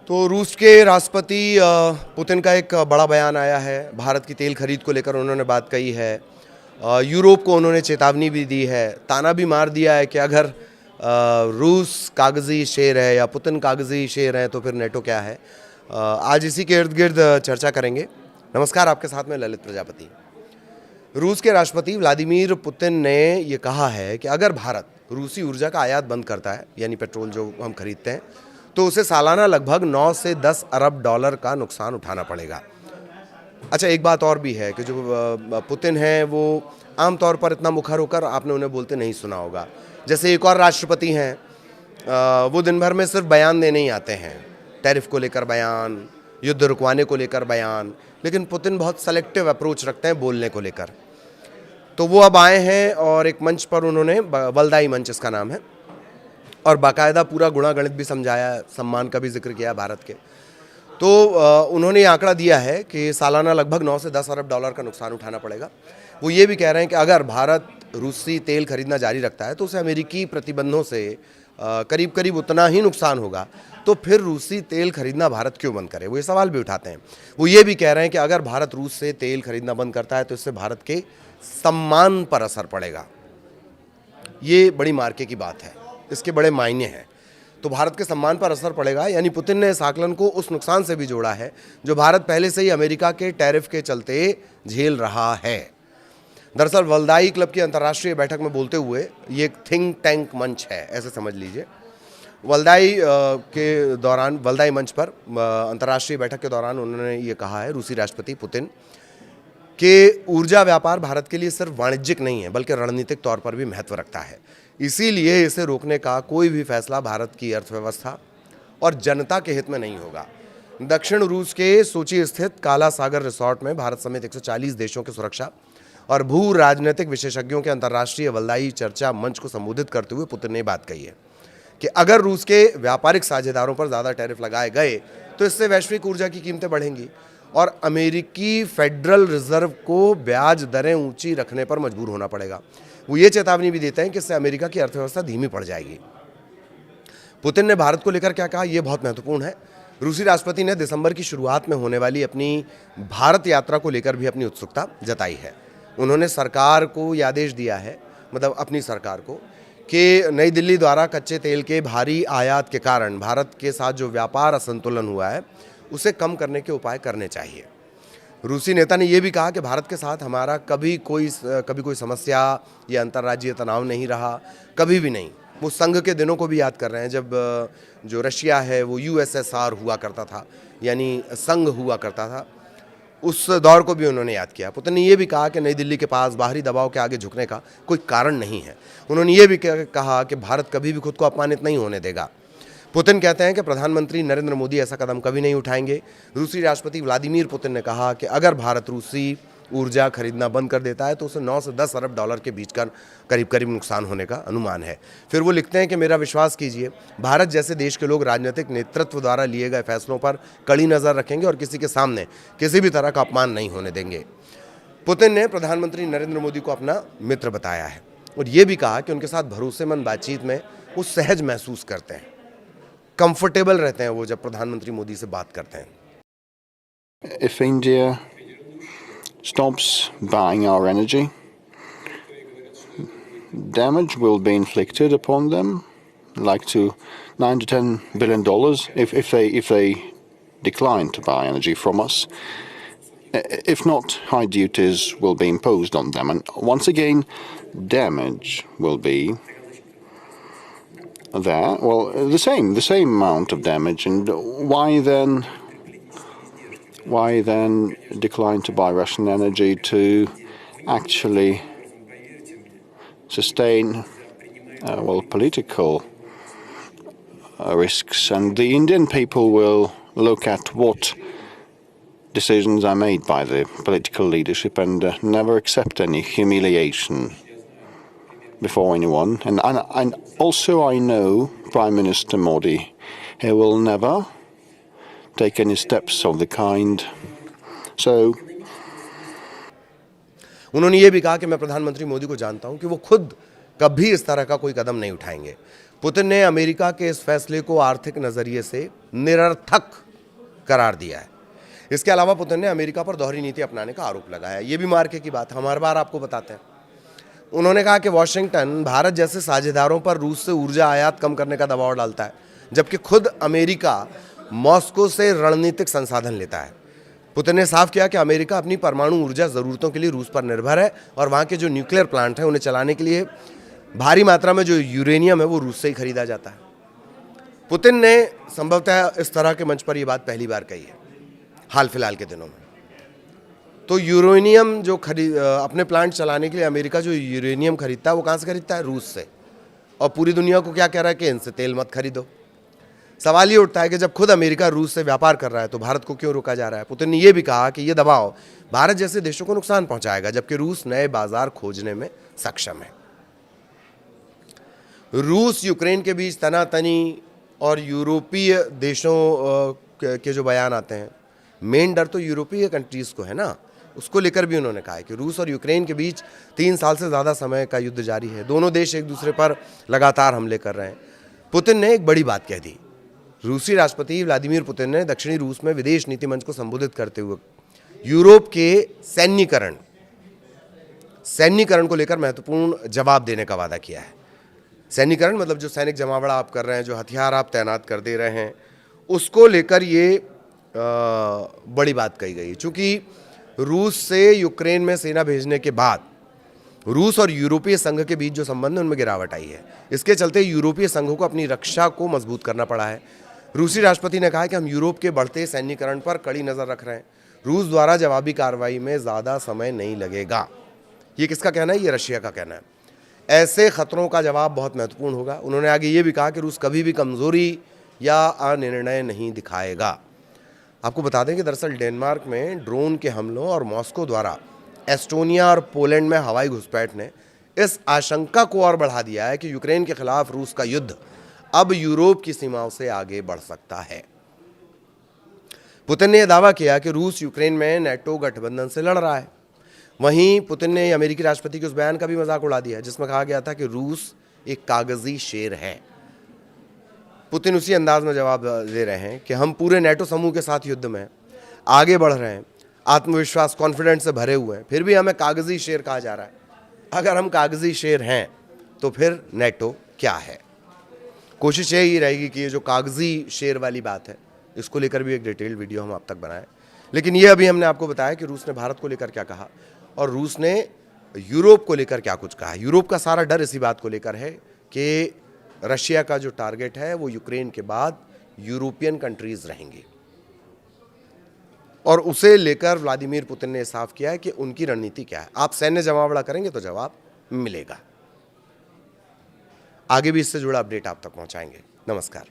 तो रूस के राष्ट्रपति पुतिन का एक बड़ा बयान आया है। भारत की तेल खरीद को लेकर उन्होंने बात कही है। यूरोप को उन्होंने चेतावनी भी दी है, ताना भी मार दिया है कि अगर रूस कागजी शेर है या पुतिन कागजी शेर है तो फिर नेटो क्या है। आज इसी के इर्द गिर्द चर्चा करेंगे। नमस्कार, आपके साथ में ललित प्रजापति। रूस के राष्ट्रपति व्लादिमीर पुतिन ने ये कहा है कि अगर भारत रूसी ऊर्जा का आयात बंद करता है, यानी पेट्रोल जो हम खरीदते हैं, तो उसे सालाना लगभग 9 से 10 अरब डॉलर का नुकसान उठाना पड़ेगा। अच्छा, एक बात और भी है कि जो पुतिन है वो आमतौर पर इतना मुखर होकर आपने उन्हें बोलते नहीं सुना होगा। जैसे एक और राष्ट्रपति हैं, वो दिन भर में सिर्फ बयान देने ही आते हैं, टैरिफ को लेकर बयान, युद्ध रुकवाने को लेकर बयान, लेकिन पुतिन बहुत सेलेक्टिव अप्रोच रखते हैं बोलने को लेकर। तो वो अब आए हैं और एक मंच पर उन्होंने, वल्दाई मंच इसका नाम है, और बाकायदा पूरा गुणा गणित भी समझाया, सम्मान का भी जिक्र किया भारत के। तो उन्होंने ये आंकड़ा दिया है कि सालाना लगभग 9 से 10 अरब डॉलर का नुकसान उठाना पड़ेगा। वो ये भी कह रहे हैं कि अगर भारत रूसी तेल खरीदना जारी रखता है तो उसे अमेरिकी प्रतिबंधों से करीब करीब उतना ही नुकसान होगा। तो फिर रूसी तेल खरीदना भारत क्यों बंद करे, वो ये सवाल भी उठाते हैं। वो ये भी कह रहे हैं कि अगर भारत रूस से तेल खरीदना बंद करता है तो इससे भारत के सम्मान पर असर पड़ेगा। ये बड़ी मार्के की बात है, इसके बड़े मायने हैं। तो भारत के सम्मान पर असर पड़ेगा, यानी पुतिन ने इस आकलन को उस नुकसान से भी जोड़ा है जो भारत पहले से ही अमेरिका के टैरिफ के चलते झेल रहा है। दरअसल वल्दाई क्लब की अंतर्राष्ट्रीय बैठक में बोलते हुए, ये एक थिंक टैंक मंच है, ऐसे समझ लीजिए। वल्दाई के दौरान, वल्दाई मंच पर अंतर्राष्ट्रीय बैठक के दौरान उन्होंने ये कहा है, रूसी राष्ट्रपति पुतिन, कि ऊर्जा व्यापार भारत के लिए सिर्फ वाणिज्यिक नहीं है बल्कि रणनीतिक तौर पर भी महत्व रखता है। इसीलिए इसे रोकने का कोई भी फैसला भारत की अर्थव्यवस्था और जनता के हित में नहीं होगा। दक्षिण रूस के सोची स्थित काला सागर रिसोर्ट में भारत समेत 140 देशों के सुरक्षा और भू राजनीतिक विशेषज्ञों के अंतर्राष्ट्रीय वल्दाई चर्चा मंच को संबोधित करते हुए पुतिन ने बात कही है कि अगर रूस के व्यापारिक साझेदारों पर ज़्यादा टैरिफ लगाए गए तो इससे वैश्विक ऊर्जा की कीमतें बढ़ेंगी और अमेरिकी फेडरल रिजर्व को ब्याज दरें ऊंची रखने पर मजबूर होना पड़ेगा। वो ये चेतावनी भी देते हैं कि इससे अमेरिका की अर्थव्यवस्था धीमी पड़ जाएगी। पुतिन ने भारत को लेकर क्या कहा, यह बहुत महत्वपूर्ण है। रूसी राष्ट्रपति ने दिसंबर की शुरुआत में होने वाली अपनी भारत यात्रा को लेकर भी अपनी उत्सुकता जताई है। उन्होंने सरकार को यह आदेश दिया है, मतलब अपनी सरकार को, कि नई दिल्ली द्वारा कच्चे तेल के भारी आयात के कारण भारत के साथ जो व्यापार असंतुलन हुआ है उसे कम करने के उपाय करने चाहिए। रूसी नेता ने यह भी कहा कि भारत के साथ हमारा कभी कोई समस्या या अंतर्राज्यीय तनाव नहीं रहा, कभी भी नहीं। वो संघ के दिनों को भी याद कर रहे हैं, जब जो रशिया है वो यूएसएसआर हुआ करता था, यानी संघ हुआ करता था। उस दौर को भी उन्होंने याद किया। पुतिन ने यह भी कहा कि नई दिल्ली के पास बाहरी दबाव के आगे झुकने का कोई कारण नहीं है। उन्होंने ये भी कहा कि भारत कभी भी खुद को अपमानित नहीं होने देगा। पुतिन कहते हैं कि प्रधानमंत्री नरेंद्र मोदी ऐसा कदम कभी नहीं उठाएंगे। रूसी राष्ट्रपति व्लादिमीर पुतिन ने कहा कि अगर भारत रूसी ऊर्जा खरीदना बंद कर देता है तो उसे 9 से 10 अरब डॉलर के बीच का करीब करीब नुकसान होने का अनुमान है। फिर वो लिखते हैं कि मेरा विश्वास कीजिए, भारत जैसे देश के लोग राजनीतिक नेतृत्व द्वारा लिए गए फैसलों पर कड़ी नज़र रखेंगे और किसी के सामने किसी भी तरह का अपमान नहीं होने देंगे। पुतिन ने प्रधानमंत्री नरेंद्र मोदी को अपना मित्र बताया है और ये भी कहा कि उनके साथ भरोसेमंद बातचीत में वो सहज महसूस करते हैं, कंफर्टेबल रहते हैं वो जब प्रधानमंत्री मोदी से बात करते हैं। If India stops buying our energy, damage will be inflicted upon them, like to $9 to $10 billion if they decline to buy energy from us. If not, high duties will be imposed on them, and once again, damage will be there. Well, the same amount of damage, and why then decline to buy Russian energy to actually sustain political risks, and the Indian people will look at what decisions are made by the political leadership and never accept any humiliation before anyone. And also I know Prime Minister Modi, he will never take any steps of the kind. So उन्होंने ये भी कहा कि मैं प्रधानमंत्री मोदी को जानता हूं कि वो खुद कभी इस तरह का कोई कदम नहीं उठाएंगे। पुतिन ने अमेरिका के इस फैसले को आर्थिक नजरिए से निरर्थक करार दिया है। इसके अलावा पुतिन ने अमेरिका पर दोहरी नीति अपनाने का आरोप लगाया। ये भी मार्के की बात हम हर बार आपको बताते हैं। उन्होंने कहा कि वॉशिंगटन भारत जैसे साझेदारों पर रूस से ऊर्जा आयात कम करने का दबाव डालता है, जबकि खुद अमेरिका मॉस्को से रणनीतिक संसाधन लेता है। पुतिन ने साफ किया कि अमेरिका अपनी परमाणु ऊर्जा ज़रूरतों के लिए रूस पर निर्भर है और वहाँ के जो न्यूक्लियर प्लांट हैं उन्हें चलाने के लिए भारी मात्रा में जो यूरेनियम है वो रूस से ही खरीदा जाता है। पुतिन ने संभवतः इस तरह के मंच पर यह बात पहली बार कही है हाल फिलहाल के दिनों में। तो यूरेनियम जो अपने प्लांट चलाने के लिए अमेरिका जो यूरेनियम खरीदता है वो कहाँ से खरीदता है? रूस से। और पूरी दुनिया को क्या कह रहा है कि इनसे तेल मत खरीदो। सवाल ये उठता है कि जब खुद अमेरिका रूस से व्यापार कर रहा है तो भारत को क्यों रोका जा रहा है? पुतिन ने यह भी कहा कि यह दबाव भारत जैसे देशों को नुकसान पहुंचाएगा, जबकि रूस नए बाजार खोजने में सक्षम है। रूस यूक्रेन के बीच तनातनी और यूरोपीय देशों के जो बयान आते हैं, मेन डर तो यूरोपीय कंट्रीज़ को है ना। उसको लेकर भी उन्होंने कहा है कि रूस और यूक्रेन के बीच 3 साल से ज़्यादा समय का युद्ध जारी है। दोनों देश एक दूसरे पर लगातार हमले कर रहे हैं। पुतिन ने एक बड़ी बात कह दी। रूसी राष्ट्रपति व्लादिमीर पुतिन ने दक्षिणी रूस में विदेश नीति मंच को संबोधित करते हुए यूरोप के सैन्यकरण को लेकर महत्वपूर्ण जवाब देने का वादा किया है। सैन्यकरण मतलब जो सैनिक जमावड़ा आप कर रहे हैं, जो हथियार आप तैनात कर दे रहे हैं, उसको लेकर ये बड़ी बात कही गई। चूँकि रूस से यूक्रेन में सेना भेजने के बाद रूस और यूरोपीय संघ के बीच जो संबंध है उनमें गिरावट आई है। इसके चलते यूरोपीय संघ को अपनी रक्षा को मजबूत करना पड़ा है। रूसी राष्ट्रपति ने कहा कि हम यूरोप के बढ़ते सैन्यकरण पर कड़ी नज़र रख रहे हैं। रूस द्वारा जवाबी कार्रवाई में ज़्यादा समय नहीं लगेगा। ये किसका कहना है? ये रशिया का कहना है। ऐसे खतरों का जवाब बहुत महत्वपूर्ण होगा। उन्होंने आगे ये भी कहा कि रूस कभी भी कमज़ोरी या अनिर्णय नहीं दिखाएगा। आपको बता दें कि दरअसल डेनमार्क में ड्रोन के हमलों और मॉस्को द्वारा एस्टोनिया और पोलैंड में हवाई घुसपैठ ने इस आशंका को और बढ़ा दिया है कि यूक्रेन के खिलाफ रूस का युद्ध अब यूरोप की सीमाओं से आगे बढ़ सकता है। पुतिन ने यह दावा किया कि रूस यूक्रेन में नेटो गठबंधन से लड़ रहा है। वहीं पुतिन ने अमेरिकी राष्ट्रपति के उस बयान का भी मजाक उड़ा दिया जिसमें कहा गया था कि रूस एक कागजी शेर है। पुतिन उसी अंदाज में जवाब दे रहे हैं कि हम पूरे नेटो समूह के साथ युद्ध में आगे बढ़ रहे हैं, आत्मविश्वास कॉन्फिडेंस से भरे हुए हैं, फिर भी हमें कागजी शेर कहा जा रहा है। अगर हम कागजी शेर हैं तो फिर नेटो क्या है? कोशिश यही रहेगी कि ये जो कागजी शेर वाली बात है इसको लेकर भी एक डिटेल्ड वीडियो हम आप तक बनाएं। लेकिन ये अभी हमने आपको बताया कि रूस ने भारत को लेकर क्या कहा और रूस ने यूरोप को लेकर क्या कुछ कहा। यूरोप का सारा डर इसी बात को लेकर है कि रशिया का जो टारगेट है वो यूक्रेन के बाद यूरोपियन कंट्रीज रहेंगी और उसे लेकर व्लादिमीर पुतिन ने साफ किया है कि उनकी रणनीति क्या है। आप सैन्य जमावड़ा करेंगे तो जवाब मिलेगा। आगे भी इससे जुड़ा अपडेट आप तक पहुंचाएंगे। नमस्कार।